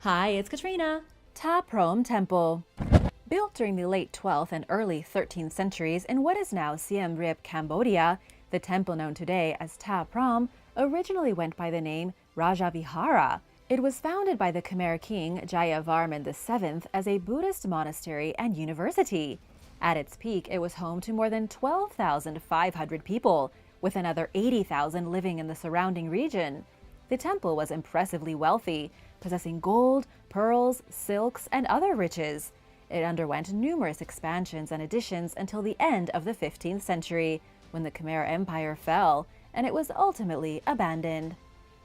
Hi, it's Katrina. Ta Prohm Temple. Built during the late 12th and early 13th centuries in what is now Siem Reap, Cambodia, the temple known today as Ta Prohm originally went by the name Rajavihara. It was founded by the Khmer king Jayavarman VII as a Buddhist monastery and university. At its peak, it was home to more than 12,500 people, with another 80,000 living in the surrounding region. The temple was impressively wealthy, possessing gold, pearls, silks, and other riches. It underwent numerous expansions and additions until the end of the 15th century, when the Khmer Empire fell, and it was ultimately abandoned.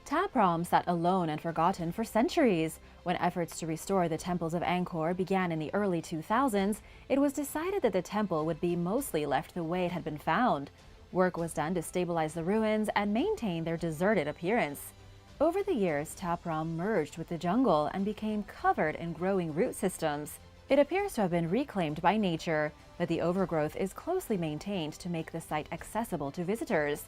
Ta Prohm sat alone and forgotten for centuries. When efforts to restore the temples of Angkor began in the early 2000s, it was decided that the temple would be mostly left the way it had been found. Work was done to stabilize the ruins and maintain their deserted appearance. Over the years, Ta Prohm merged with the jungle and became covered in growing root systems. It appears to have been reclaimed by nature, but the overgrowth is closely maintained to make the site accessible to visitors.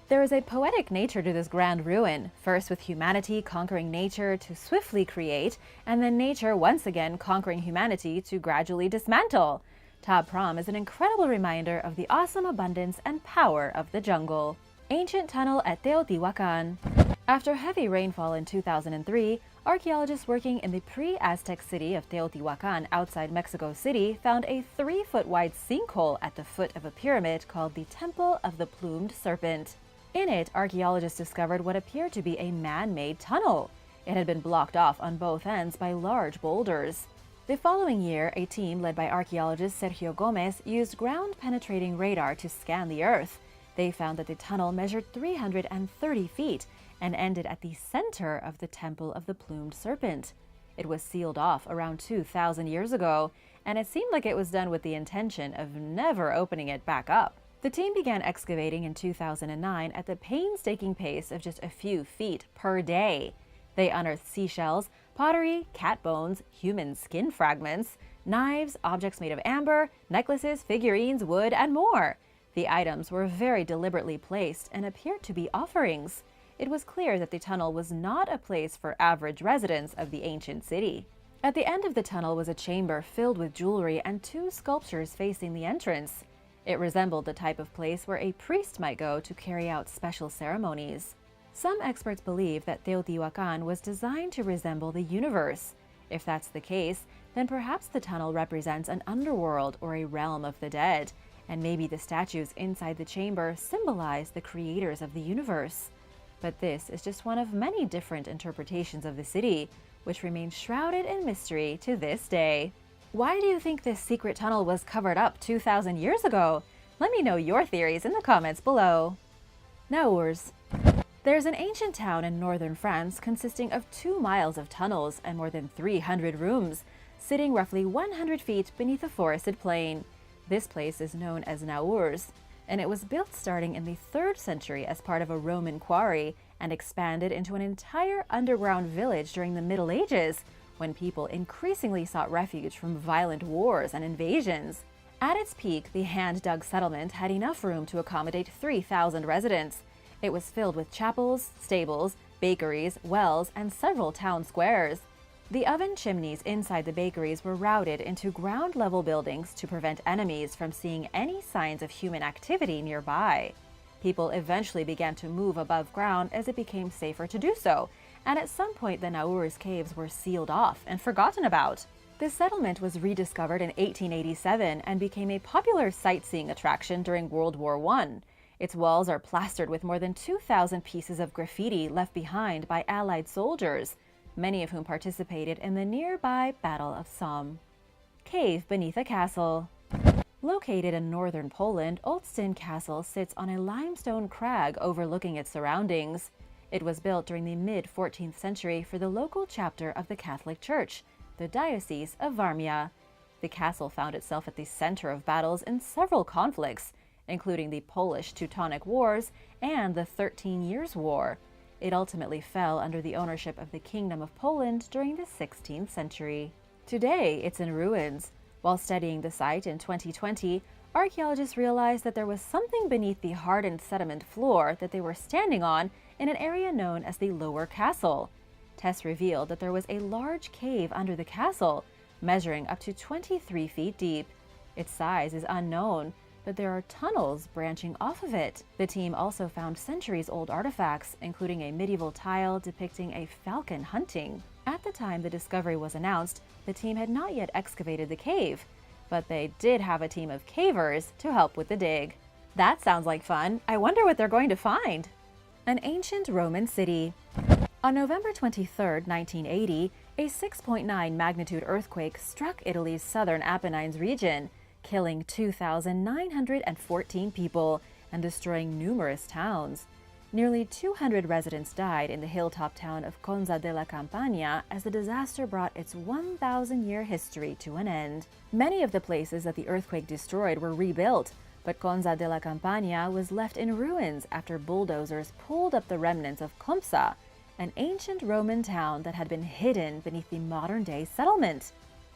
There is a poetic nature to this grand ruin, first with humanity conquering nature to swiftly create, and then nature once again conquering humanity to gradually dismantle. Ta Prohm is an incredible reminder of the awesome abundance and power of the jungle. Ancient tunnel at Teotihuacan. After heavy rainfall in 2003, archaeologists working in the pre-Aztec city of Teotihuacan outside Mexico City found a 3-foot-wide sinkhole at the foot of a pyramid called the Temple of the Plumed Serpent. In it, archaeologists discovered what appeared to be a man-made tunnel. It had been blocked off on both ends by large boulders. The following year, a team led by archaeologist Sergio Gomez used ground-penetrating radar to scan the earth. They found that the tunnel measured 330 feet and ended at the center of the Temple of the Plumed Serpent. It was sealed off around 2,000 years ago, and it seemed like it was done with the intention of never opening it back up. The team began excavating in 2009 at the painstaking pace of just a few feet per day. They unearthed seashells, pottery, cat bones, human skin fragments, knives, objects made of amber, necklaces, figurines, wood, and more. The items were very deliberately placed and appeared to be offerings. It was clear that the tunnel was not a place for average residents of the ancient city. At the end of the tunnel was a chamber filled with jewelry and 2 sculptures facing the entrance. It resembled the type of place where a priest might go to carry out special ceremonies. Some experts believe that Teotihuacan was designed to resemble the universe. If that's the case, then perhaps the tunnel represents an underworld or a realm of the dead, and maybe the statues inside the chamber symbolize the creators of the universe. But this is just one of many different interpretations of the city, which remains shrouded in mystery to this day. Why do you think this secret tunnel was covered up 2,000 years ago? Let me know your theories in the comments below. Naurs. There's an ancient town in northern France consisting of 2 miles of tunnels and more than 300 rooms, sitting roughly 100 feet beneath a forested plain. This place is known as Naurs, and it was built starting in the 3rd century as part of a Roman quarry and expanded into an entire underground village during the Middle Ages, when people increasingly sought refuge from violent wars and invasions. At its peak, the hand-dug settlement had enough room to accommodate 3,000 residents. It was filled with chapels, stables, bakeries, wells, and several town squares. The oven chimneys inside the bakeries were routed into ground-level buildings to prevent enemies from seeing any signs of human activity nearby. People eventually began to move above ground as it became safer to do so, and at some point the Naurs caves were sealed off and forgotten about. The settlement was rediscovered in 1887 and became a popular sightseeing attraction during World War I. Its walls are plastered with more than 2,000 pieces of graffiti left behind by Allied soldiers, many of whom participated in the nearby Battle of Somme. Cave beneath a castle. Located in northern Poland, Olsztyn Castle sits on a limestone crag overlooking its surroundings. It was built during the mid-14th century for the local chapter of the Catholic Church, the Diocese of Warmia. The castle found itself at the center of battles in several conflicts, including the Polish-Teutonic Wars and the 13 Years' War. It ultimately fell under the ownership of the Kingdom of Poland during the 16th century. Today, it's in ruins. While studying the site in 2020, archaeologists realized that there was something beneath the hardened sediment floor that they were standing on in an area known as the Lower Castle. tests revealed that there was a large cave under the castle, measuring up to 23 feet deep. Its size is unknown, but there are tunnels branching off of it. The team also found centuries-old artifacts, including a medieval tile depicting a falcon hunting. At the time the discovery was announced, the team had not yet excavated the cave, but they did have a team of cavers to help with the dig. That sounds like fun. I wonder what they're going to find. An ancient Roman city. On November 23, 1980, a 6.9 magnitude earthquake struck Italy's southern Apennines region, killing 2,914 people and destroying numerous towns. Nearly 200 residents died in the hilltop town of Conza della Campania as the disaster brought its 1,000-year history to an end. Many of the places that the earthquake destroyed were rebuilt, but Conza della Campania was left in ruins after bulldozers pulled up the remnants of Compsa, an ancient Roman town that had been hidden beneath the modern-day settlement.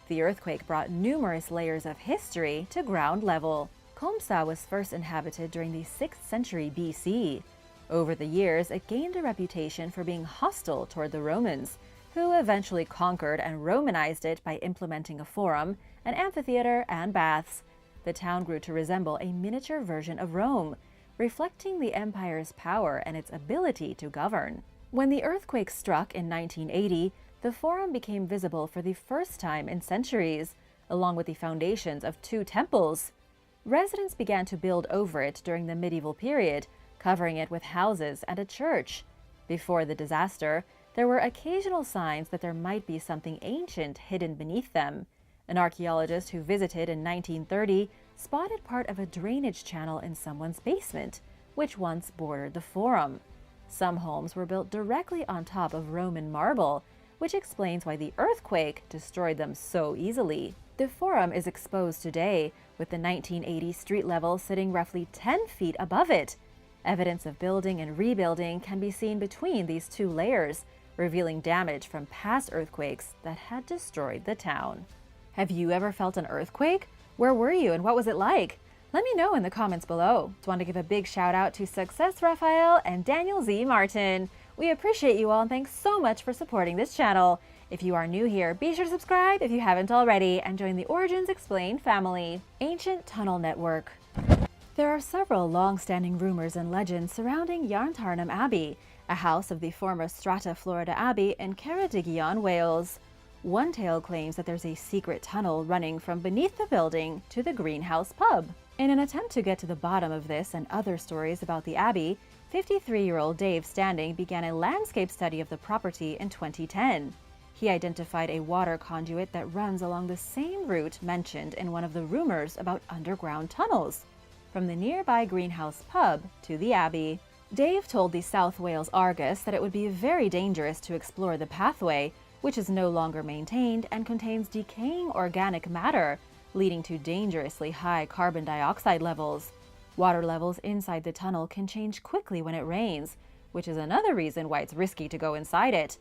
The earthquake brought numerous layers of history to ground level. Compsa was first inhabited during the 6th century BC. Over the years, it gained a reputation for being hostile toward the Romans, who eventually conquered and Romanized it by implementing a forum, an amphitheater, and baths. The town grew to resemble a miniature version of Rome, reflecting the empire's power and its ability to govern. When the earthquake struck in 1980, the forum became visible for the first time in centuries, along with the foundations of 2 temples. Residents began to build over it during the medieval period, covering it with houses and a church. Before the disaster, there were occasional signs that there might be something ancient hidden beneath them. An archaeologist who visited in 1930 spotted part of a drainage channel in someone's basement, which once bordered the forum. Some homes were built directly on top of Roman marble, which explains why the earthquake destroyed them so easily. The forum is exposed today, with the 1980 street level sitting roughly 10 feet above it. Evidence of building and rebuilding can be seen between these 2 layers, revealing damage from past earthquakes that had destroyed the town. Have you ever felt an earthquake? Where were you and what was it like? Let me know in the comments below. Just want to give a big shout out to Success Raphael and Daniel Z. Martin. We appreciate you all and thanks so much for supporting this channel. If you are new here, be sure to subscribe if you haven't already and join the Origins Explained family. Ancient Tunnel Network. There are several long-standing rumors and legends surrounding Yarntarnam Abbey, a house of the former Strata Florida Abbey in Ceredigion, Wales. One tale claims that there's a secret tunnel running from beneath the building to the Greenhouse pub. In an attempt to get to the bottom of this and other stories about the Abbey, 53-year-old Dave Standing began a landscape study of the property in 2010. He identified a water conduit that runs along the same route mentioned in one of the rumors about underground tunnels, from the nearby Greenhouse pub to the Abbey. Dave told the South Wales Argus that it would be very dangerous to explore the pathway, which is no longer maintained and contains decaying organic matter, leading to dangerously high carbon dioxide levels. Water levels inside the tunnel can change quickly when it rains, which is another reason why it's risky to go inside it.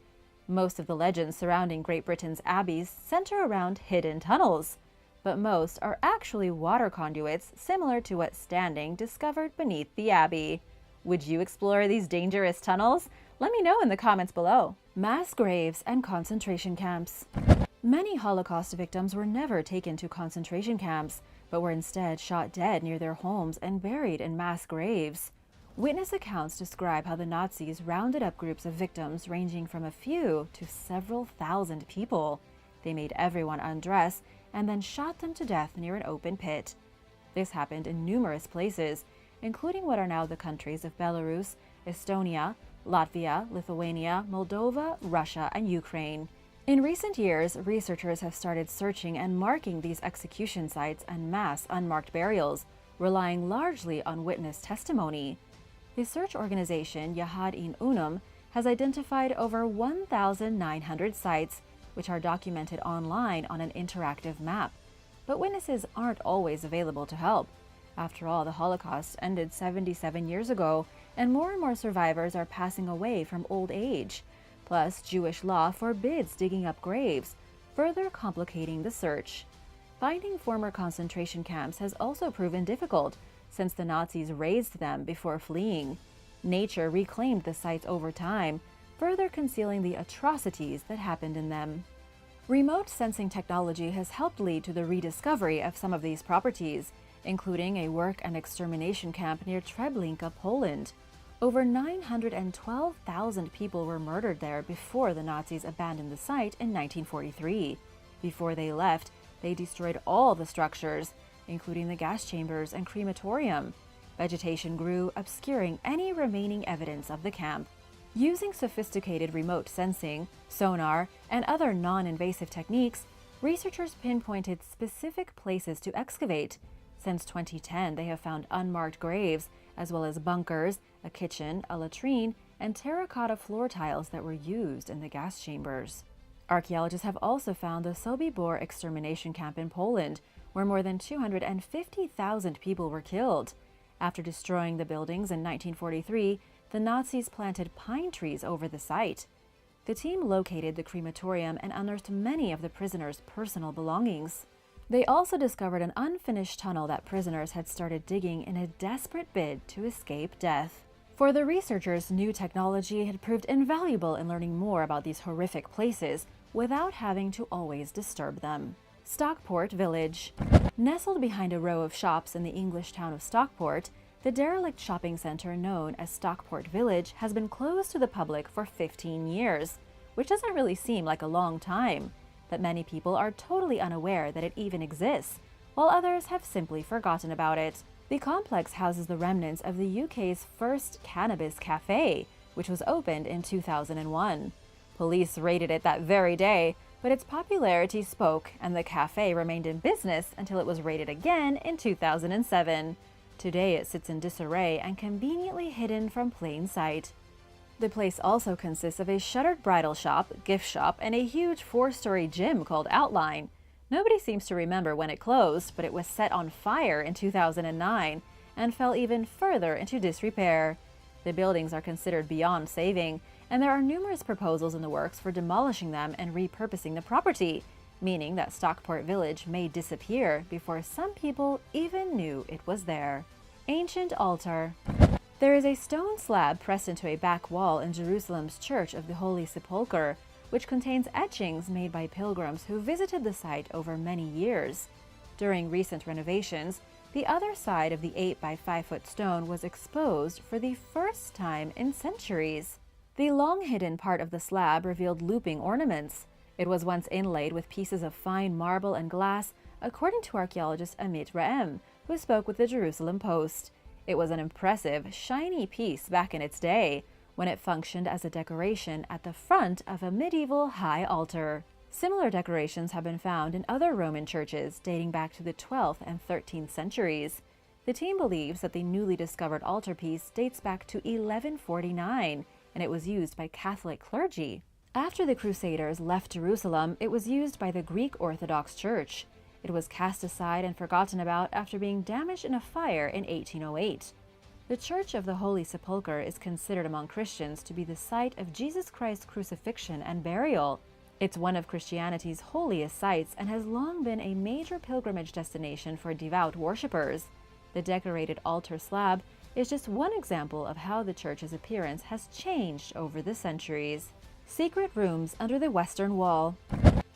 Most of the legends surrounding Great Britain's abbeys center around hidden tunnels, but most are actually water conduits similar to what Standing discovered beneath the abbey. Would you explore these dangerous tunnels? Let me know in the comments below. Mass graves and concentration camps. Many Holocaust victims were never taken to concentration camps, but were instead shot dead near their homes and buried in mass graves. Witness accounts describe how the Nazis rounded up groups of victims ranging from a few to several thousand people. They made everyone undress and then shot them to death near an open pit. This happened in numerous places, including what are now the countries of Belarus, Estonia, Latvia, Lithuania, Moldova, Russia, and Ukraine. In recent years, researchers have started searching and marking these execution sites and mass unmarked burials, relying largely on witness testimony. The search organization Yacht in Unum has identified over 1,900 sites, which are documented online on an interactive map. But witnesses aren't always available to help. After all, the Holocaust ended 77 years ago, and more survivors are passing away from old age. Plus, Jewish law forbids digging up graves, further complicating the search. Finding former concentration camps has also proven difficult, since the Nazis razed them before fleeing. Nature reclaimed the sites over time, further concealing the atrocities that happened in them. Remote sensing technology has helped lead to the rediscovery of some of these properties, including a work and extermination camp near Treblinka, Poland. Over 912,000 people were murdered there before the Nazis abandoned the site in 1943. Before they left, they destroyed all the structures, including the gas chambers and crematorium. Vegetation grew, obscuring any remaining evidence of the camp. Using sophisticated remote sensing, sonar, and other non-invasive techniques, researchers pinpointed specific places to excavate. Since 2010, they have found unmarked graves, as well as bunkers, a kitchen, a latrine, and terracotta floor tiles that were used in the gas chambers. Archaeologists have also found the Sobibor extermination camp in Poland, where more than 250,000 people were killed. After destroying the buildings in 1943, the Nazis planted pine trees over the site. The team located the crematorium and unearthed many of the prisoners' personal belongings. They also discovered an unfinished tunnel that prisoners had started digging in a desperate bid to escape death. For the researchers, new technology had proved invaluable in learning more about these horrific places without having to always disturb them. Stockport Village. Nestled behind a row of shops in the English town of Stockport, the derelict shopping center known as Stockport Village has been closed to the public for 15 years, which doesn't really seem like a long time. But many people are totally unaware that it even exists, while others have simply forgotten about it. The complex houses the remnants of the UK's first cannabis cafe, which was opened in 2001. Police raided it that very day, but its popularity spoke, and the cafe remained in business until it was raided again in 2007. Today it sits in disarray and conveniently hidden from plain sight. The place also consists of a shuttered bridal shop, gift shop, and a huge 4-story gym called Outline. Nobody seems to remember when it closed, but it was set on fire in 2009 and fell even further into disrepair. The buildings are considered beyond saving, and there are numerous proposals in the works for demolishing them and repurposing the property, meaning that Stockport Village may disappear before some people even knew it was there. Ancient altar. There is a stone slab pressed into a back wall in Jerusalem's Church of the Holy Sepulchre, which contains etchings made by pilgrims who visited the site over many years. During recent renovations, the other side of the 8 by 5 foot stone was exposed for the first time in centuries. The long-hidden part of the slab revealed looping ornaments. It was once inlaid with pieces of fine marble and glass, according to archaeologist Amit Raem, who spoke with the Jerusalem Post. It was an impressive, shiny piece back in its day, when it functioned as a decoration at the front of a medieval high altar. Similar decorations have been found in other Roman churches dating back to the 12th and 13th centuries. The team believes that the newly discovered altarpiece dates back to 1149, and it was used by Catholic clergy. After the Crusaders left Jerusalem, it was used by the Greek Orthodox Church. It was cast aside and forgotten about after being damaged in a fire in 1808. The Church of the Holy Sepulchre is considered among Christians to be the site of Jesus Christ's crucifixion and burial. It's one of Christianity's holiest sites and has long been a major pilgrimage destination for devout worshippers. The decorated altar slab is just one example of how the church's appearance has changed over the centuries. Secret rooms under the Western Wall.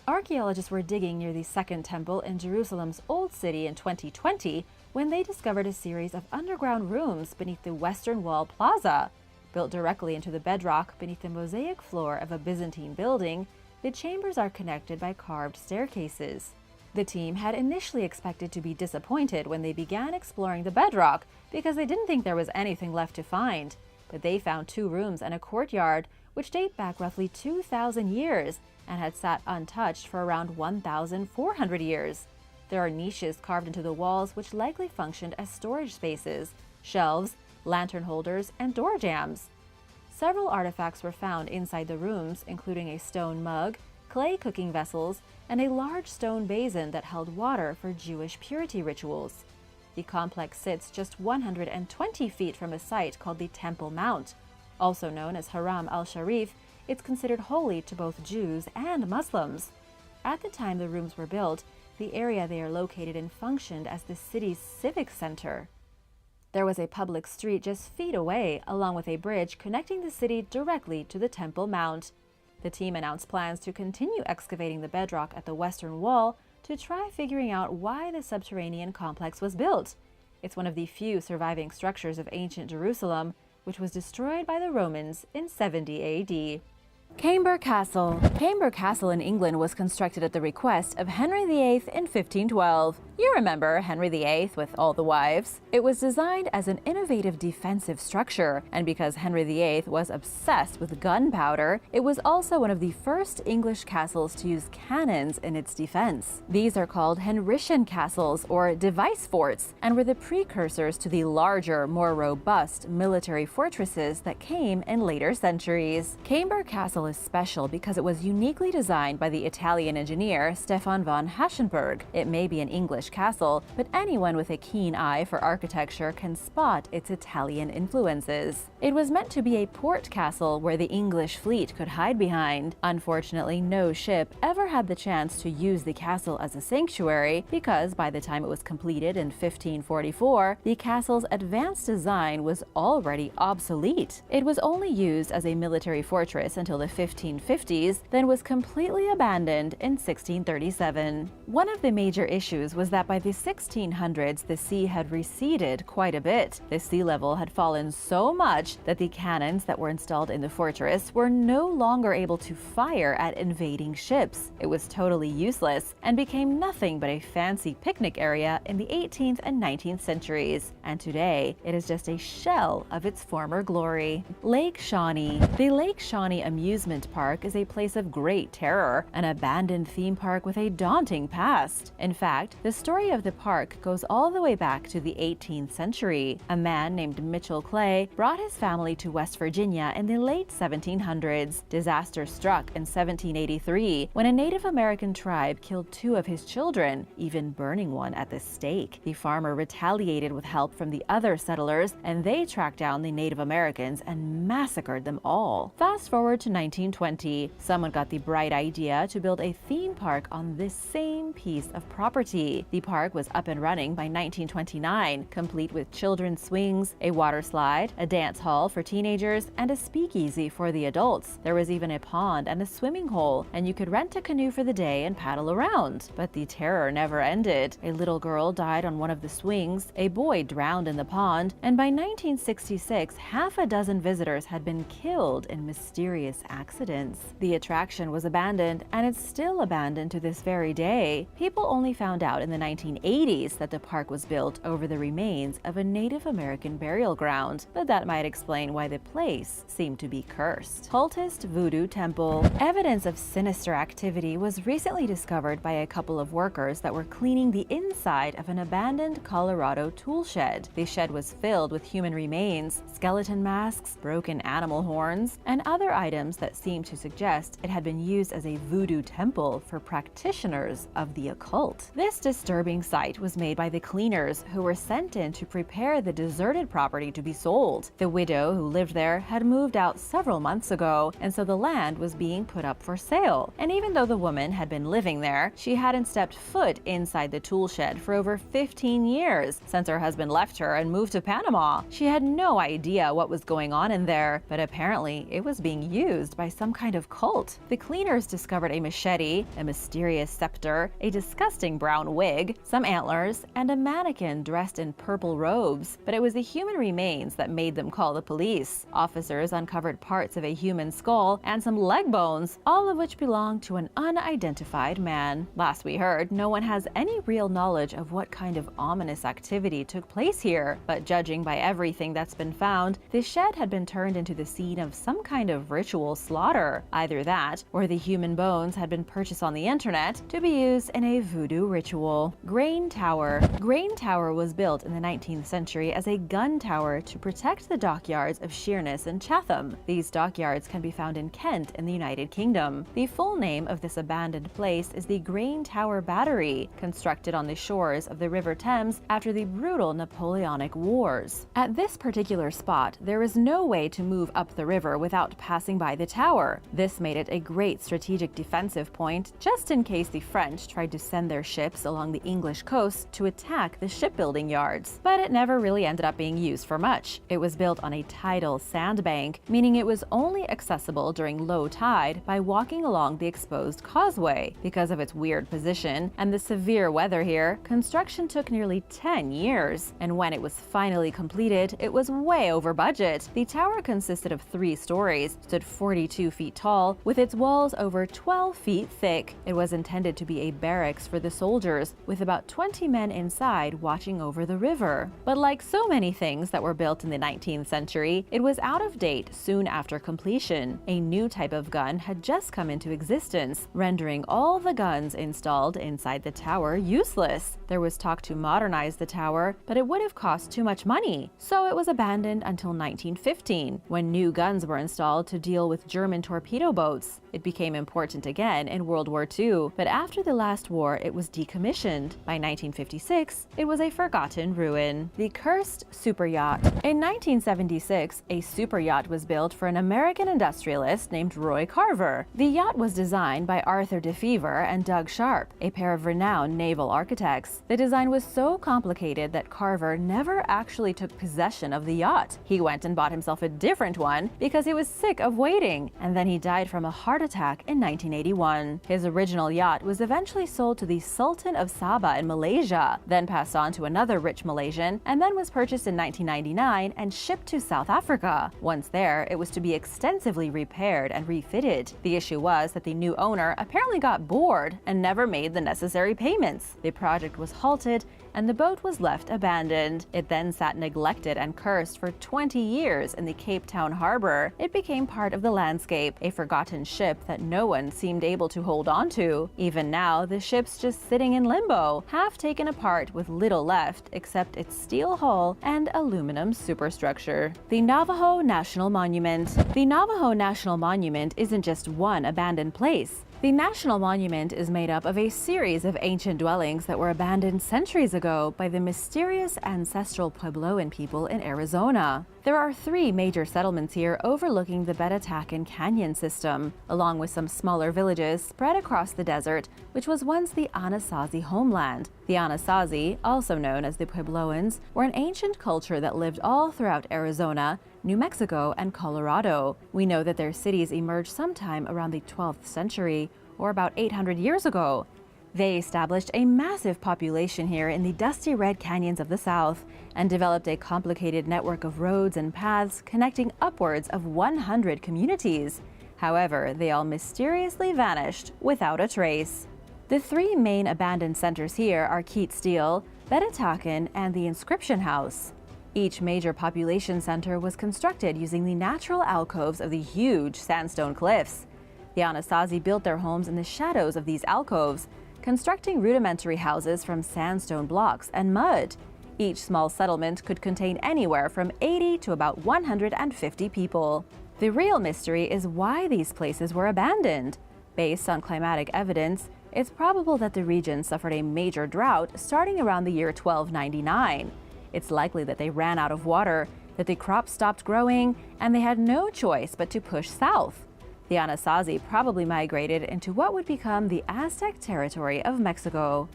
Archaeologists were digging near the Second Temple in Jerusalem's Old City in 2020 when they discovered a series of underground rooms beneath the Western Wall Plaza. Built directly into the bedrock beneath the mosaic floor of a Byzantine building, the chambers are connected by carved staircases. The team had initially expected to be disappointed when they began exploring the bedrock because they didn't think there was anything left to find. But they found 2 rooms and a courtyard which date back roughly 2,000 years and had sat untouched for around 1,400 years. There are niches carved into the walls which likely functioned as storage spaces, shelves, lantern holders, and door jambs. Several artifacts were found inside the rooms, including a stone mug, clay cooking vessels, and a large stone basin that held water for Jewish purity rituals. The complex sits just 120 feet from a site called the Temple Mount. Also known as Haram al-Sharif, it's considered holy to both Jews and Muslims. At the time the rooms were built, the area they are located in functioned as the city's civic center. There was a public street just feet away, along with a bridge connecting the city directly to the Temple Mount. The team announced plans to continue excavating the bedrock at the western wall to try figuring out why the subterranean complex was built. It's one of the few surviving structures of ancient Jerusalem, which was destroyed by the Romans in 70 AD. Camber Castle. Camber Castle in England was constructed at the request of Henry VIII in 1512. You remember Henry VIII with all the wives. It was designed as an innovative defensive structure, and because Henry VIII was obsessed with gunpowder, it was also one of the first English castles to use cannons in its defense. These are called Henrician castles or device forts, and were the precursors to the larger, more robust military fortresses that came in later centuries. Camber Castle is special because it was uniquely designed by the Italian engineer Stefan von Haschenberg. It may be an English castle, but anyone with a keen eye for architecture can spot its Italian influences. It was meant to be a port castle where the English fleet could hide behind. Unfortunately, no ship ever had the chance to use the castle as a sanctuary because by the time it was completed in 1544, the castle's advanced design was already obsolete. It was only used as a military fortress until the 1550s, then was completely abandoned in 1637. One of the major issues was that by the 1600s, the sea had receded quite a bit. The sea level had fallen so much that the cannons that were installed in the fortress were no longer able to fire at invading ships. It was totally useless and became nothing but a fancy picnic area in the 18th and 19th centuries. And today, it is just a shell of its former glory. Lake Shawnee. The Lake Shawnee amusement park is a place of great terror, an abandoned theme park with a daunting past. In fact, the story of the park goes all the way back to the 18th century. A man named Mitchell Clay brought his family to West Virginia in the late 1700s. Disaster struck in 1783 when a Native American tribe killed 2 of his children, even burning one at the stake. The farmer retaliated with help from the other settlers, and they tracked down the Native Americans and massacred them all. Fast forward to 1920, someone got the bright idea to build a theme park on this same piece of property. The park was up and running by 1929, complete with children's swings, a water slide, a dance hall for teenagers, and a speakeasy for the adults. There was even a pond and a swimming hole, and you could rent a canoe for the day and paddle around. But the terror never ended. A little girl died on one of the swings, a boy drowned in the pond, and by 1966, half a dozen visitors had been killed in mysterious accidents. The attraction was abandoned, and it's still abandoned to this very day. People only found out in the 1980s that the park was built over the remains of a Native American burial ground, but that might explain why the place seemed to be cursed. Cultist Voodoo Temple. Evidence of sinister activity was recently discovered by a couple of workers that were cleaning the inside of an abandoned Colorado tool shed. The shed was filled with human remains, skeleton masks, broken animal horns, and other items that seemed to suggest it had been used as a voodoo temple for practitioners of the occult. This disturbing sight was made by the cleaners who were sent in to prepare the deserted property to be sold. The widow who lived there had moved out several months ago, and so the land was being put up for sale. And even though the woman had been living there, she hadn't stepped foot inside the tool shed for over 15 years since her husband left her and moved to Panama. She had no idea what was going on in there, but apparently it was being used by some kind of cult. The cleaners discovered a machete, a mysterious scepter, a disgusting brown wig, some antlers, and a mannequin dressed in purple robes, but it was the human remains that made them call the police. Officers uncovered parts of a human skull and some leg bones, all of which belonged to an unidentified man. Last we heard, no one has any real knowledge of what kind of ominous activity took place here, but judging by everything that's been found, the shed had been turned into the scene of some kind of ritual slaughter. Either that, or the human bones had been purchased on the internet to be used in a voodoo ritual. Grain Tower. Grain Tower was built in the 19th century as a gun tower to protect the dockyards of Sheerness and Chatham. These dockyards can be found in Kent in the United Kingdom. The full name of this abandoned place is the Grain Tower Battery, constructed on the shores of the River Thames after the brutal Napoleonic Wars. At this particular spot, there is no way to move up the river without passing by the tower. This made it a great strategic defensive point, just in case the French tried to send their ships along the English coast to attack the shipbuilding yards. But it never really ended up being used for much. It was built on a tidal sandbank, meaning it was only accessible during low tide by walking along the exposed causeway. Because of its weird position and the severe weather here, construction took nearly 10 years. And when it was finally completed, it was way over budget. The tower consisted of 3 stories, stood 42 feet tall, with its walls over 12 feet thick. It was intended to be a barracks for the soldiers, with about 20 men inside watching over the river. But like so many things that were built in the 19th century, it was out of date soon after completion. A new type of gun had just come into existence, rendering all the guns installed inside the tower useless. There was talk to modernize the tower, but it would have cost too much money, so it was abandoned until 1915, when new guns were installed to deal with German torpedo boats. It became important again in World War II, but after the last war it was decommissioned. By 1956, it was a forgotten ruin. The cursed super yacht. In 1976, a super yacht was built for an American industrialist named Roy Carver. The yacht was designed by Arthur DeFever and Doug Sharp, a pair of renowned naval architects. The design was so complicated that Carver never actually took possession of the yacht. He went and bought himself a different one because he was sick of waiting, and then he died from a heart attack in 1981. His original yacht was eventually sold to the Sultan of Sabah in Malaysia, then passed on to another rich Malaysian, and then was purchased in 1999 and shipped to South Africa. Once there, it was to be extensively repaired and refitted. The issue was that the new owner apparently got bored and never made the necessary payments. The project was halted and the boat was left abandoned. It then sat neglected and cursed for 20 years in the Cape Town harbor. It became part of the landscape, a forgotten ship that no one seemed able to hold on to. Even now, the ship's just sitting in limbo, half taken apart with little left except its steel hull and aluminum superstructure. The Navajo National Monument. The Navajo National Monument isn't just one abandoned place. The National Monument is made up of a series of ancient dwellings that were abandoned centuries ago by the mysterious ancestral Puebloan people in Arizona. There are 3 major settlements here overlooking the Teotihuacan Canyon system, along with some smaller villages spread across the desert, which was once the Anasazi homeland. The Anasazi, also known as the Puebloans, were an ancient culture that lived all throughout Arizona, New Mexico, and Colorado. We know that their cities emerged sometime around the 12th century, or about 800 years ago. They established a massive population here in the dusty red canyons of the south and developed a complicated network of roads and paths connecting upwards of 100 communities. However, they all mysteriously vanished without a trace. The 3 main abandoned centers here are Keat Steel, Teotihuacan, and the Inscription House. Each major population center was constructed using the natural alcoves of the huge sandstone cliffs. The Anasazi built their homes in the shadows of these alcoves, constructing rudimentary houses from sandstone blocks and mud. Each small settlement could contain anywhere from 80 to about 150 people. The real mystery is why these places were abandoned. Based on climatic evidence, it's probable that the region suffered a major drought starting around the year 1299. It's likely that they ran out of water, that the crops stopped growing, and they had no choice but to push south. The Anasazi probably migrated into what would become the Aztec territory of Mexico.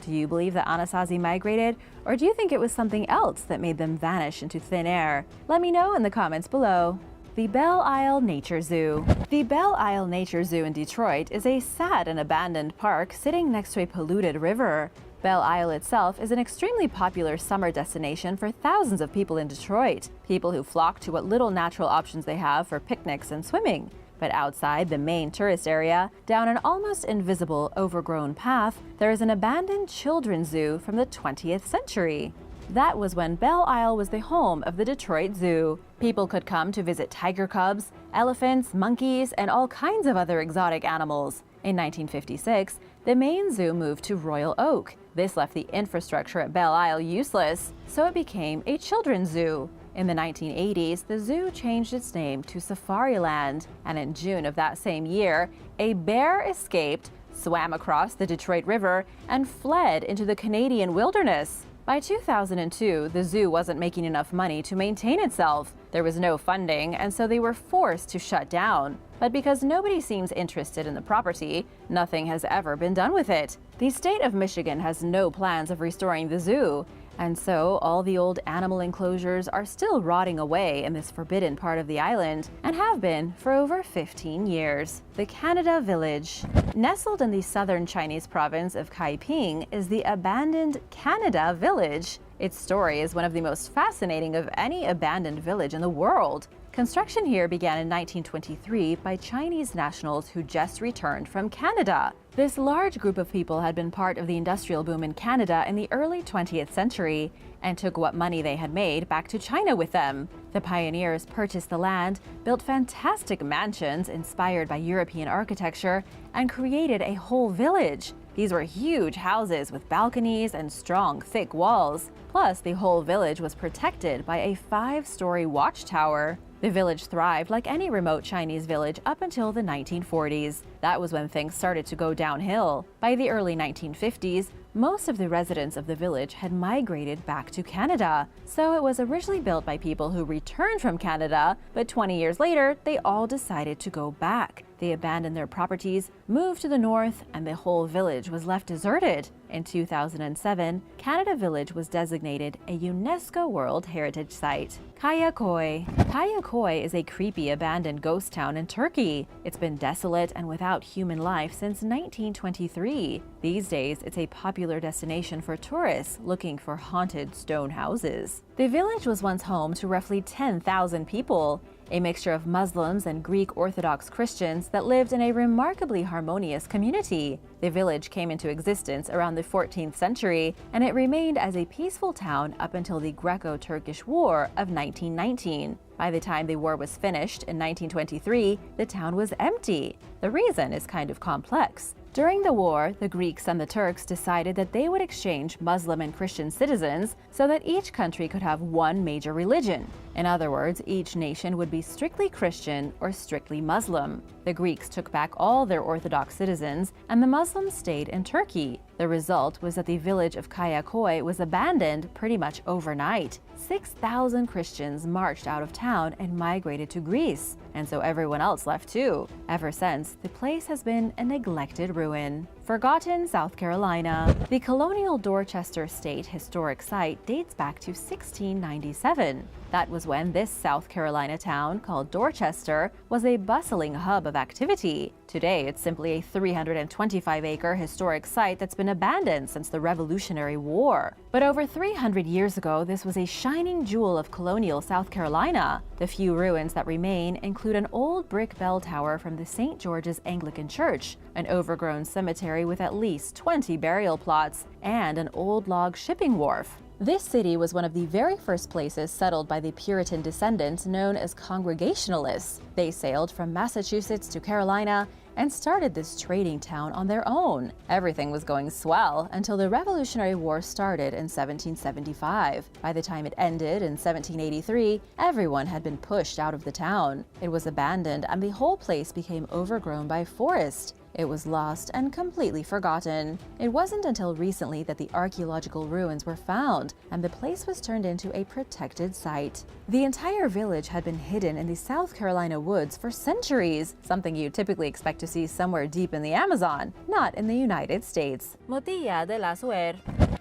Do you believe that Anasazi migrated, or do you think it was something else that made them vanish into thin air? Let me know in the comments below. The Belle Isle Nature Zoo. The Belle Isle Nature Zoo in Detroit is a sad and abandoned park sitting next to a polluted river. Belle Isle itself is an extremely popular summer destination for thousands of people in Detroit, people who flock to what little natural options they have for picnics and swimming. But outside the main tourist area, down an almost invisible, overgrown path, there is an abandoned children's zoo from the 20th century. That was when Belle Isle was the home of the Detroit Zoo. People could come to visit tiger cubs, elephants, monkeys, and all kinds of other exotic animals. In 1956, the main zoo moved to Royal Oak. This left the infrastructure at Belle Isle useless, so it became a children's zoo. In the 1980s, the zoo changed its name to Safariland, and in June of that same year, a bear escaped, swam across the Detroit River, and fled into the Canadian wilderness. By 2002, the zoo wasn't making enough money to maintain itself. There was no funding, and so they were forced to shut down. but because nobody seems interested in the property, nothing has ever been done with it. The state of Michigan has no plans of restoring the zoo, and so all the old animal enclosures are still rotting away in this forbidden part of the island, and have been for over 15 years. The Canada Village. Nestled in the southern Chinese province of Kaiping is the abandoned Canada Village. Its story is one of the most fascinating of any abandoned village in the world. Construction here began in 1923 by Chinese nationals who just returned from Canada. This large group of people had been part of the industrial boom in Canada in the early 20th century and took what money they had made back to China with them. The pioneers purchased the land, built fantastic mansions inspired by European architecture, and created a whole village. These were huge houses with balconies and strong, thick walls. Plus, the whole village was protected by a 5-story watchtower. The village thrived like any remote Chinese village up until the 1940s. That was when things started to go downhill. By the early 1950s, most of the residents of the village had migrated back to Canada. So it was originally built by people who returned from Canada, but 20 years later, they all decided to go back. They abandoned their properties, moved to the north, and the whole village was left deserted. In 2007, Canada Village was designated a UNESCO World Heritage Site. Kayakoi. Kayakoi is a creepy abandoned ghost town in Turkey. It's been desolate and without human life since 1923. These days, it's a popular destination for tourists looking for haunted stone houses. The village was once home to roughly 10,000 people, a mixture of Muslims and Greek Orthodox Christians that lived in a remarkably harmonious community. The village came into existence around the 14th century, and it remained as a peaceful town up until the Greco-Turkish War of 1919. By the time the war was finished in 1923, the town was empty. The reason is kind of complex. During the war, the Greeks and the Turks decided that they would exchange Muslim and Christian citizens so that each country could have one major religion. In other words, each nation would be strictly Christian or strictly Muslim. The Greeks took back all their Orthodox citizens, and the Muslims stayed in Turkey. The result was that the village of Kayakoi was abandoned pretty much overnight. 6,000 Christians marched out of town and migrated to Greece, and so everyone else left too. Ever since, the place has been a neglected ruin. Forgotten South Carolina. The colonial Dorchester State Historic Site dates back to 1697. That was when this South Carolina town, called Dorchester, was a bustling hub of activity. Today, it's simply a 325-acre historic site that's been abandoned since the Revolutionary War. But over 300 years ago, this was a shining jewel of colonial South Carolina. The few ruins that remain include an old brick bell tower from the St. George's Anglican Church, an overgrown cemetery with at least 20 burial plots, and an old log shipping wharf. This city was one of the very first places settled by the Puritan descendants known as Congregationalists. They sailed from Massachusetts to Carolina and started this trading town on their own. Everything was going swell until the Revolutionary War started in 1775. By the time it ended in 1783, everyone had been pushed out of the town. It was abandoned and the whole place became overgrown by forest. It was lost and completely forgotten. It wasn't until recently that the archaeological ruins were found, and the place was turned into a protected site. The entire village had been hidden in the South Carolina woods for centuries, something you typically expect to see somewhere deep in the Amazon, not in the United States. Motilla de la Suer.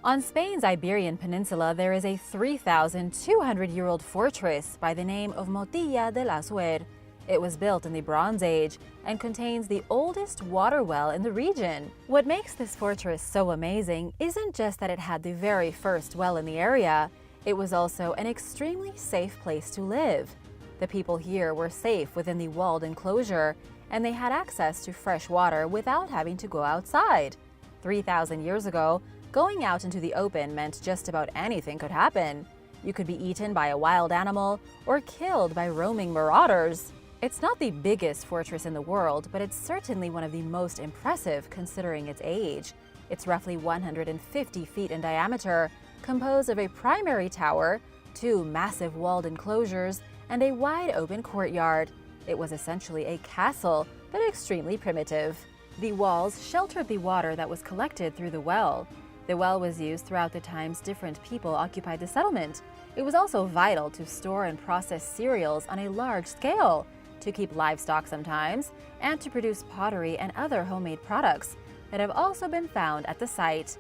On Spain's Iberian Peninsula, there is a 3,200-year-old fortress by the name of Motilla de la Suer. It was built in the Bronze Age and contains the oldest water well in the region. What makes this fortress so amazing isn't just that it had the very first well in the area, it was also an extremely safe place to live. The people here were safe within the walled enclosure, and they had access to fresh water without having to go outside. 3,000 years ago, going out into the open meant just about anything could happen. You could be eaten by a wild animal or killed by roaming marauders. It's not the biggest fortress in the world, but it's certainly one of the most impressive considering its age. It's roughly 150 feet in diameter, composed of a primary tower, 2 massive walled enclosures, and a wide open courtyard. It was essentially a castle, but extremely primitive. The walls sheltered the water that was collected through the well. The well was used throughout the times different people occupied the settlement. It was also vital to store and process cereals on a large scale. to keep livestock sometimes, and to produce pottery and other homemade products that have also been found at the site.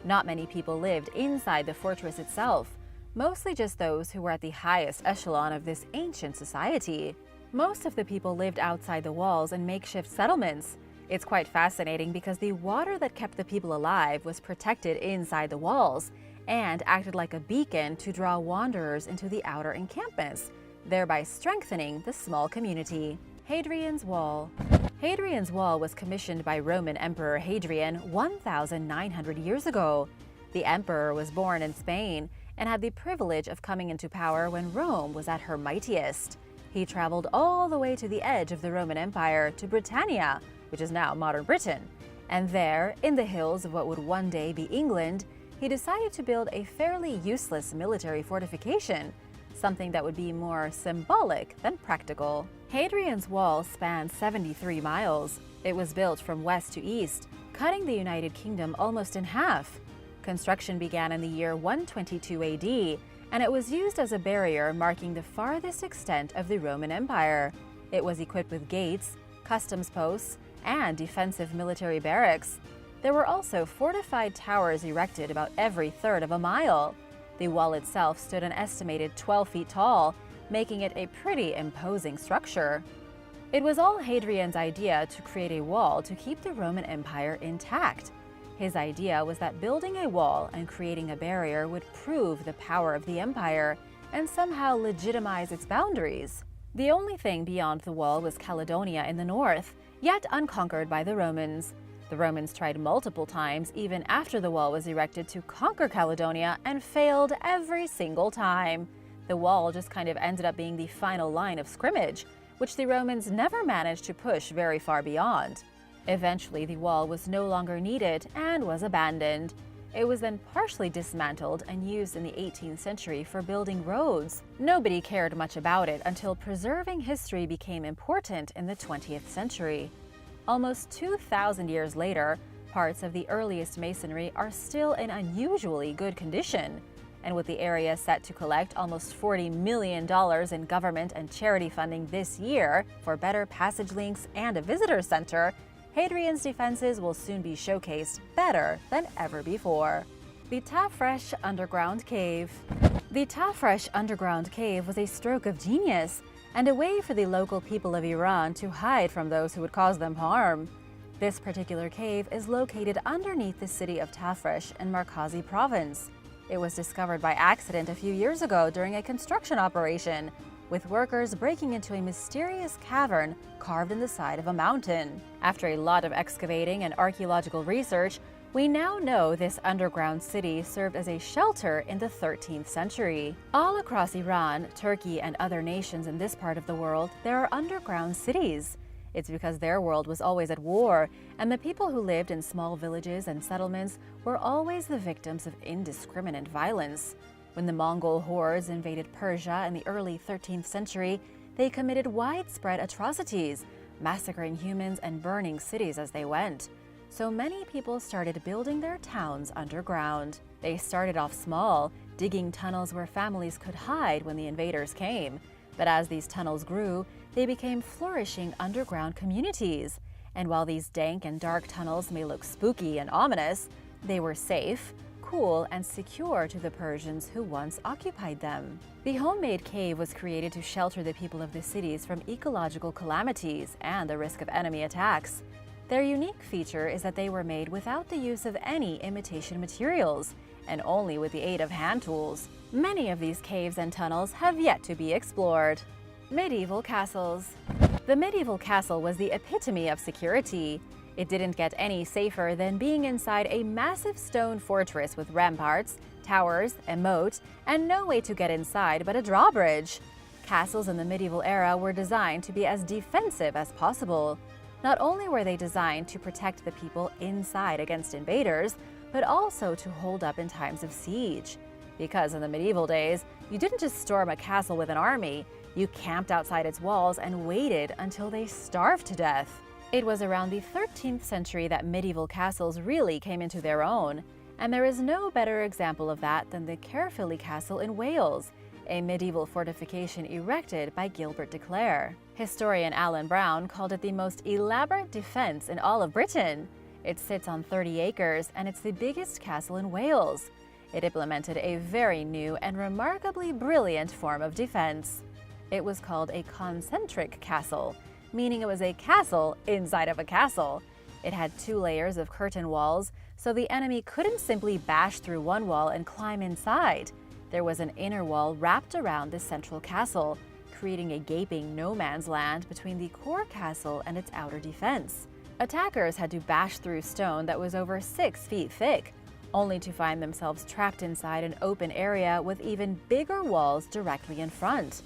Not many people lived inside the fortress itself, mostly just those who were at the highest echelon of this ancient society. Most of the people lived outside the walls in makeshift settlements. It's quite fascinating because the water that kept the people alive was protected inside the walls and acted like a beacon to draw wanderers into the outer encampments, thereby strengthening the small community. Hadrian's Wall. Hadrian's Wall was commissioned by Roman Emperor Hadrian 1,900 years ago. The emperor was born in Spain and had the privilege of coming into power when Rome was at her mightiest. He traveled all the way to the edge of the Roman Empire to Britannia, which is now modern Britain, and there, in the hills of what would one day be England, he decided to build a fairly useless military fortification, something that would be more symbolic than practical. Hadrian's Wall spanned 73 miles. It was built from west to east, cutting the United Kingdom almost in half. Construction began in the year 122 AD, and it was used as a barrier marking the farthest extent of the Roman Empire. It was equipped with gates, customs posts, and defensive military barracks. There were also fortified towers erected about every third of a mile. The wall itself stood an estimated 12 feet tall, making it a pretty imposing structure. It was all Hadrian's idea to create a wall to keep the Roman Empire intact. His idea was that building a wall and creating a barrier would prove the power of the empire and somehow legitimize its boundaries. The only thing beyond the wall was Caledonia in the north, yet unconquered by the Romans. The Romans tried multiple times, even after the wall was erected, to conquer Caledonia and failed every single time. The wall just kind of ended up being the final line of scrimmage, which the Romans never managed to push very far beyond. Eventually, the wall was no longer needed and was abandoned. It was then partially dismantled and used in the 18th century for building roads. Nobody cared much about it until preserving history became important in the 20th century. Almost 2,000 years later, parts of the earliest masonry are still in unusually good condition. And with the area set to collect almost $40 million in government and charity funding this year for better passage links and a visitor center, Hadrian's defenses will soon be showcased better than ever before. The Tafresh Underground Cave. The Tafresh Underground Cave was a stroke of genius and a way for the local people of Iran to hide from those who would cause them harm. This particular cave is located underneath the city of Tafresh in Markazi province. It was discovered by accident a few years ago during a construction operation, with workers breaking into a mysterious cavern carved in the side of a mountain. After a lot of excavating and archaeological research, we now know this underground city served as a shelter in the 13th century. All across Iran, Turkey, and other nations in this part of the world, there are underground cities. It's because their world was always at war, and the people who lived in small villages and settlements were always the victims of indiscriminate violence. When the Mongol hordes invaded Persia in the early 13th century, they committed widespread atrocities, massacring humans and burning cities as they went. So many people started building their towns underground. They started off small, digging tunnels where families could hide when the invaders came. But as these tunnels grew, they became flourishing underground communities. And while these dank and dark tunnels may look spooky and ominous, they were safe, cool, and secure to the Persians who once occupied them. The homemade cave was created to shelter the people of the cities from ecological calamities and the risk of enemy attacks. Their unique feature is that they were made without the use of any imitation materials, and only with the aid of hand tools. Many of these caves and tunnels have yet to be explored. Medieval castles. The medieval castle was the epitome of security. It didn't get any safer than being inside a massive stone fortress with ramparts, towers, a moat, and no way to get inside but a drawbridge. Castles in the medieval era were designed to be as defensive as possible. Not only were they designed to protect the people inside against invaders, but also to hold up in times of siege. Because in the medieval days, you didn't just storm a castle with an army, you camped outside its walls and waited until they starved to death. It was around the 13th century that medieval castles really came into their own, and there is no better example of that than the Caerphilly Castle in Wales, a medieval fortification erected by Gilbert de Clare. Historian Alan Brown called it the most elaborate defense in all of Britain. It sits on 30 acres and it's the biggest castle in Wales. It implemented a very new and remarkably brilliant form of defense. It was called a concentric castle, meaning it was a castle inside of a castle. It had 2 layers of curtain walls, so the enemy couldn't simply bash through one wall and climb inside. There was an inner wall wrapped around the central castle, creating a gaping no-man's land between the core castle and its outer defense. Attackers had to bash through stone that was over 6 feet thick, only to find themselves trapped inside an open area with even bigger walls directly in front.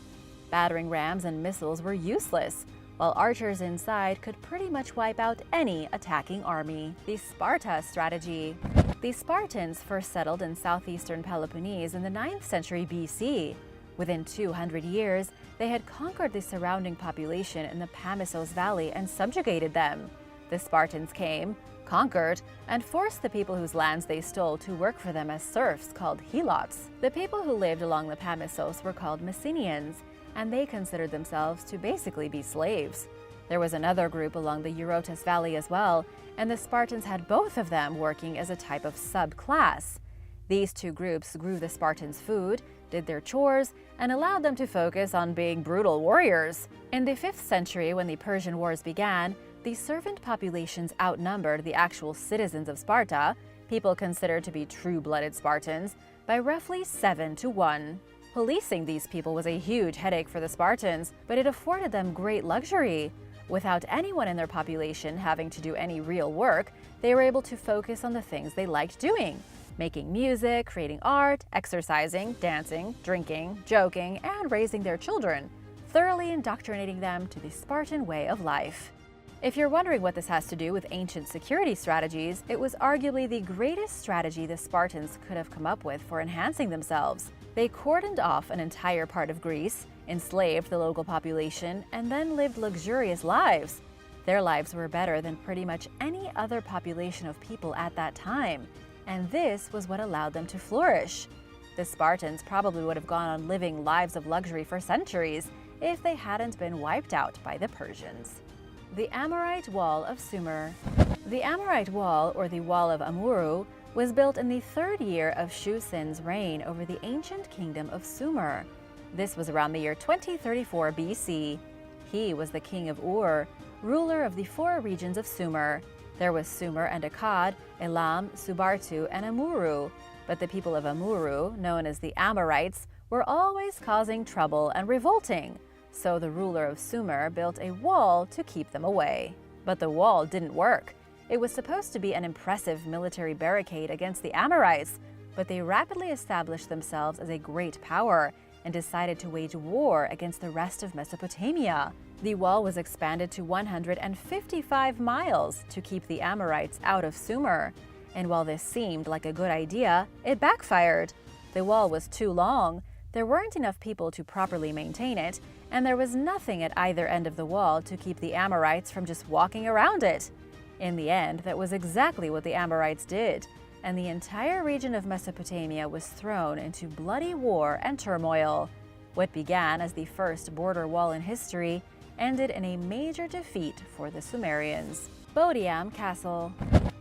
Battering rams and missiles were useless, while archers inside could pretty much wipe out any attacking army. The Sparta Strategy. The Spartans first settled in southeastern Peloponnese in the 9th century BC. Within 200 years, they had conquered the surrounding population in the Pamissos Valley and subjugated them. The Spartans came, conquered, and forced the people whose lands they stole to work for them as serfs called helots. The people who lived along the Pamissos were called Messenians, and they considered themselves to basically be slaves. There was another group along the Eurotas Valley as well, and the Spartans had both of them working as a type of subclass. These 2 groups grew the Spartans' food, did their chores, and allowed them to focus on being brutal warriors. In the 5th century, when the Persian Wars began, the servant populations outnumbered the actual citizens of Sparta, people considered to be true-blooded Spartans, by roughly 7 to 1. Policing these people was a huge headache for the Spartans, but it afforded them great luxury. Without anyone in their population having to do any real work, they were able to focus on the things they liked doing: making music, creating art, exercising, dancing, drinking, joking, and raising their children, thoroughly indoctrinating them to the Spartan way of life. If you're wondering what this has to do with ancient security strategies, it was arguably the greatest strategy the Spartans could have come up with for enhancing themselves. They cordoned off an entire part of Greece, enslaved the local population, and then lived luxurious lives. Their lives were better than pretty much any other population of people at that time, and this was what allowed them to flourish. The Spartans probably would have gone on living lives of luxury for centuries if they hadn't been wiped out by the Persians. The Amorite Wall of Sumer. The Amorite Wall, or the Wall of Amurru, was built in the 3rd year of Shu-Sin's reign over the ancient kingdom of Sumer. This was around the year 2034 BC. He was the king of Ur, ruler of the 4 regions of Sumer. There was Sumer and Akkad, Elam, Subartu, and Amurru. But the people of Amurru, known as the Amorites, were always causing trouble and revolting. So the ruler of Sumer built a wall to keep them away. But the wall didn't work. It was supposed to be an impressive military barricade against the Amorites, but they rapidly established themselves as a great power and decided to wage war against the rest of Mesopotamia. The wall was expanded to 155 miles to keep the Amorites out of Sumer. And while this seemed like a good idea, it backfired. The wall was too long, there weren't enough people to properly maintain it, and there was nothing at either end of the wall to keep the Amorites from just walking around it. In the end, that was exactly what the Amorites did, and the entire region of Mesopotamia was thrown into bloody war and turmoil. What began as the first border wall in history ended in a major defeat for the Sumerians. Bodin Castle.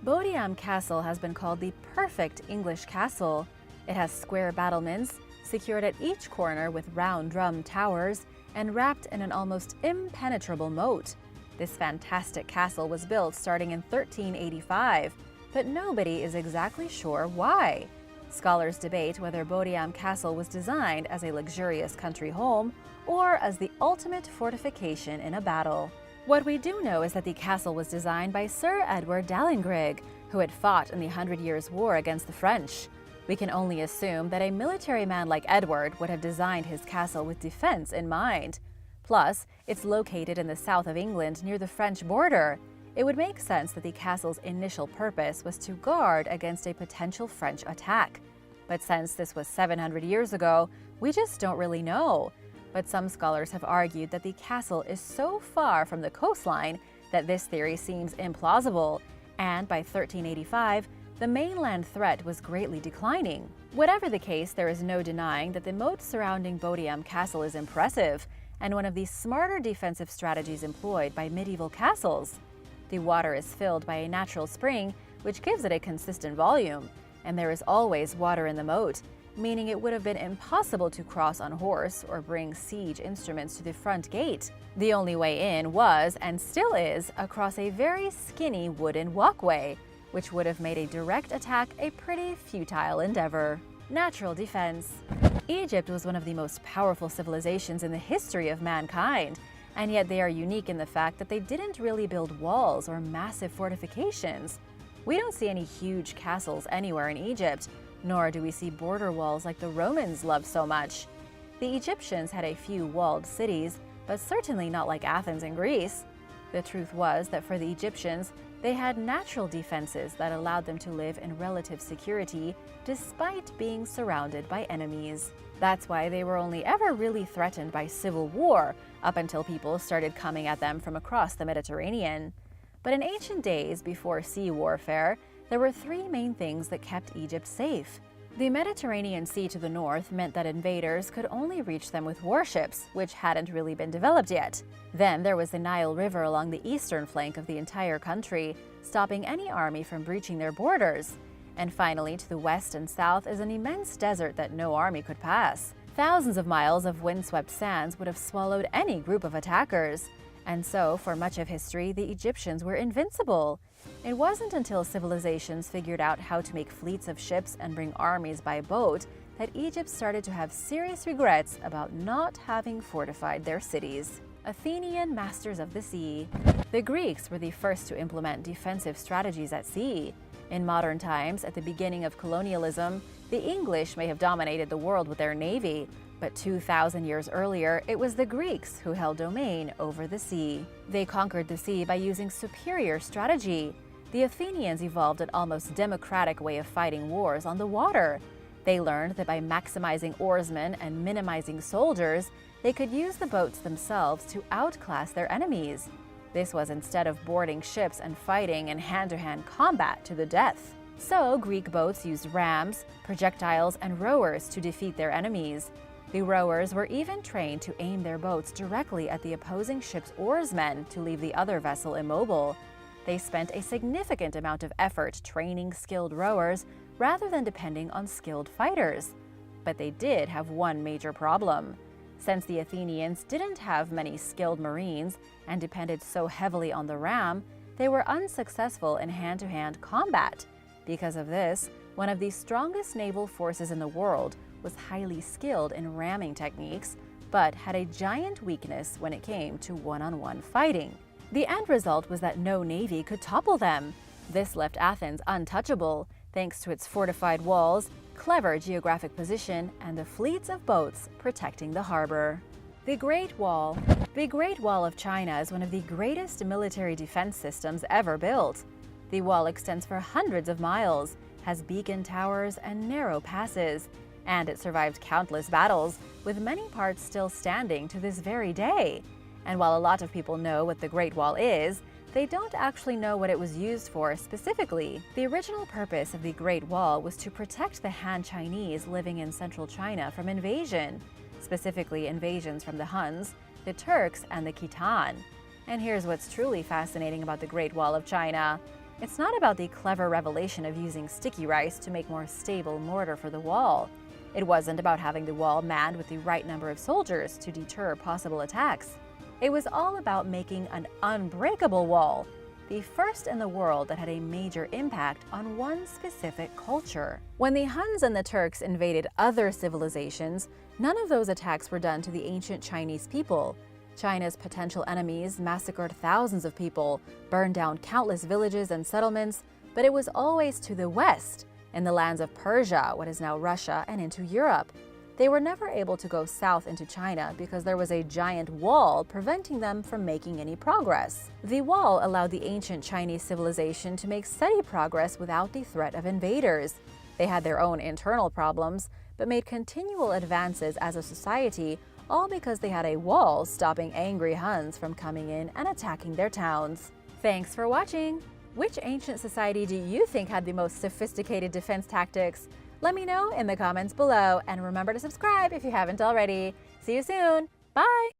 Bodin Castle has been called the perfect English castle. It has square battlements, secured at each corner with round drum towers, and wrapped in an almost impenetrable moat. This fantastic castle was built starting in 1385, but nobody is exactly sure why. Scholars debate whether Bodin Castle was designed as a luxurious country home or as the ultimate fortification in a battle. What we do know is that the castle was designed by Sir Edward Dahlingrig, who had fought in the 100 Years' War against the French. We can only assume that a military man like Edward would have designed his castle with defense in mind. Plus, it's located in the south of England near the French border. It would make sense that the castle's initial purpose was to guard against a potential French attack. But since this was 700 years ago, we just don't really know. But some scholars have argued that the castle is so far from the coastline that this theory seems implausible, and by 1385, the mainland threat was greatly declining. Whatever the case, there is no denying that the moat surrounding Bodin Castle is impressive and one of the smarter defensive strategies employed by medieval castles. The water is filled by a natural spring, which gives it a consistent volume, and there is always water in the moat, meaning it would have been impossible to cross on horse or bring siege instruments to the front gate. The only way in was, and still is, across a very skinny wooden walkway, which would have made a direct attack a pretty futile endeavor. Natural defense. Egypt was one of the most powerful civilizations in the history of mankind, and yet they are unique in the fact that they didn't really build walls or massive fortifications. We don't see any huge castles anywhere in Egypt, nor do we see border walls like the Romans loved so much. The Egyptians had a few walled cities, but certainly not like Athens and Greece. The truth was that for the Egyptians, they had natural defenses that allowed them to live in relative security despite being surrounded by enemies. That's why they were only ever really threatened by civil war up until people started coming at them from across the Mediterranean. But in ancient days, before sea warfare, there were three main things that kept Egypt safe. The Mediterranean Sea to the north meant that invaders could only reach them with warships, which hadn't really been developed yet. Then there was the Nile River along the eastern flank of the entire country, stopping any army from breaching their borders. And finally, to the west and south is an immense desert that no army could pass. Thousands of miles of windswept sands would have swallowed any group of attackers. And so, for much of history, the Egyptians were invincible. It wasn't until civilizations figured out how to make fleets of ships and bring armies by boat that Egypt started to have serious regrets about not having fortified their cities. Athenian Masters of the Sea. The Greeks were the first to implement defensive strategies at sea. In modern times, at the beginning of colonialism, the English may have dominated the world with their navy, but 2,000 years earlier, it was the Greeks who held domain over the sea. They conquered the sea by using superior strategy. The Athenians evolved an almost democratic way of fighting wars on the water. They learned that by maximizing oarsmen and minimizing soldiers, they could use the boats themselves to outclass their enemies. This was instead of boarding ships and fighting in hand-to-hand combat to the death. So Greek boats used rams, projectiles, and rowers to defeat their enemies. The rowers were even trained to aim their boats directly at the opposing ship's oarsmen to leave the other vessel immobile. They spent a significant amount of effort training skilled rowers rather than depending on skilled fighters. But they did have one major problem. Since the Athenians didn't have many skilled marines and depended so heavily on the ram, they were unsuccessful in hand-to-hand combat. Because of this, one of the strongest naval forces in the world was highly skilled in ramming techniques, but had a giant weakness when it came to one-on-one fighting. The end result was that no navy could topple them. This left Athens untouchable, thanks to its fortified walls, clever geographic position, and the fleets of boats protecting the harbor. The Great Wall. The Great Wall of China is one of the greatest military defense systems ever built. The wall extends for hundreds of miles, has beacon towers and narrow passes, and it survived countless battles, with many parts still standing to this very day. And while a lot of people know what the Great Wall is, they don't actually know what it was used for specifically. The original purpose of the Great Wall was to protect the Han Chinese living in central China from invasion, specifically invasions from the Huns, the Turks, and the Khitan. And here's what's truly fascinating about the Great Wall of China. It's not about the clever revelation of using sticky rice to make more stable mortar for the wall. It wasn't about having the wall manned with the right number of soldiers to deter possible attacks. It was all about making an unbreakable wall, the first in the world that had a major impact on one specific culture. When the Huns and the Turks invaded other civilizations, none of those attacks were done to the ancient Chinese people. China's potential enemies massacred thousands of people, burned down countless villages and settlements, but it was always to the west, in the lands of Persia, what is now Russia, and into Europe. They were never able to go south into China because there was a giant wall preventing them from making any progress. The wall allowed the ancient Chinese civilization to make steady progress without the threat of invaders. They had their own internal problems, but made continual advances as a society, all because they had a wall stopping angry Huns from coming in and attacking their towns. Thanks for watching! Which ancient society do you think had the most sophisticated defense tactics? Let me know in the comments below, and remember to subscribe if you haven't already. See you soon. Bye!